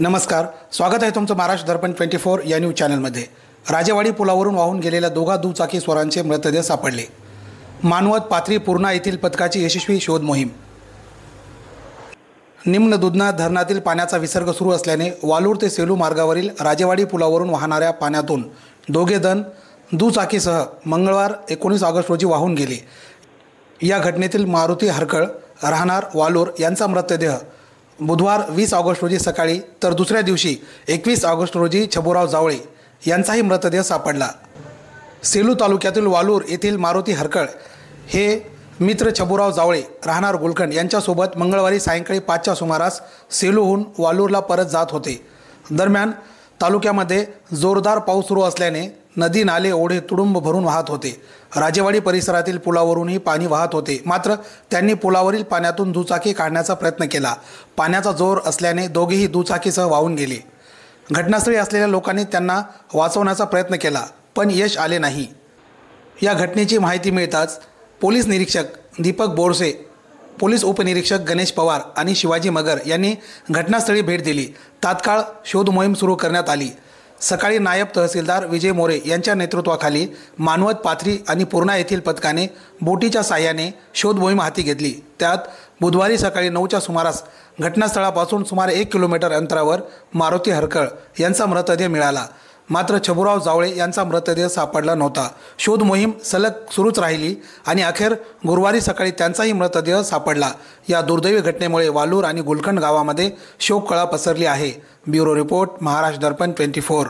नमस्कार, स्वागत आहे तुमचं महाराष्ट्र दर्पण 24 या न्यूज चॅनलमध्ये। राजेवाडी पुलावरून वाहून गेलेल्या दोघा दुचाकी स्वारांचे मृतदेह सापडले। मानवत पाथरी पूर्णा येथील पथकाची यशस्वी शोध मोहीम। निम्न दुधना धरणातील पाण्याचा विसर्ग सुरू असल्याने वालूर ते सेलू मार्गावरील राजेवाडी पुलावरून वाहणाऱ्या पाण्यातून दोघे जण दुचाकीसह मंगळवार 19 ऑगस्ट रोजी वाहून गेले। या घटनेतील मारुती हरकळ राहणार वालूर यांचा मृतदेह बुधवार 20 ऑगस्ट रोजी सकाळी तर दुसऱ्या दिवशी 21 ऑगस्ट रोजी छबुराव जावळे यांचाही मृतदेह सापडला। सेलू तालुक्यातील वालूर येथील मारुती हरकळ हे मित्र छबुराव जावळे राहणार गुलकंड यांच्यासोबत मंगळवारी सायंकाळी 5च्या सुमारास सेलूहून वालूरला परत जात होते। दरम्यान तालुक्यामध्ये जोरदार पाऊस सुरू असल्याने नदी नाले ओढे तुडुंब भरून वाहत होते। राजेवाडी परिसरातील पुलावरूनही पाणी वाहत होते, मात्र त्यांनी पुलावरील पाण्यातून दुचाकी काढण्याचा प्रयत्न केला। पाण्याचा जोर असल्याने दोघेही दुचाकीसह वाहून गेले। घटनास्थळी असलेल्या लोकांनी त्यांना वाचवण्याचा प्रयत्न केला, पण यश आले नाही। या घटनेची माहिती मिळताच पोलीस निरीक्षक दीपक बोरसे, पोलीस उपनिरीक्षक गणेश पवार आणि शिवाजी मगर यांनी घटनास्थळी भेट दिली। तात्काळ शोध मोहीम सुरू करण्यात आली। सकाळी नायब तहसीलदार विजय मोरे यांच्या नेतृत्वाखाली मानवत पाथरी आणि पूर्णा येथील पथकाने बोटीच्या साहाय्याने शोध मोहीम हाती घेतली। त्यात बुधवारी सकाळी 9च्या सुमारास घटनास्थळापासून सुमारे 1 किलोमीटर अंतरावर मारुती हरकळ यांचा मृतदेह मिळाला, मात्र छबुराव जावळे यांचा मृतदेह सापडला नव्हता। शोध मोहीम सलग सुरूच राहिली आणि अखेर गुरुवारी सकाळी त्यांचाही मृतदेह सापडला। या दुर्दैवी घटनेमुळे वालूर आणि गुलकंड गावामध्ये शोककळा पसरली आहे। ब्युरो रिपोर्ट, महाराष्ट्र दर्पण 24।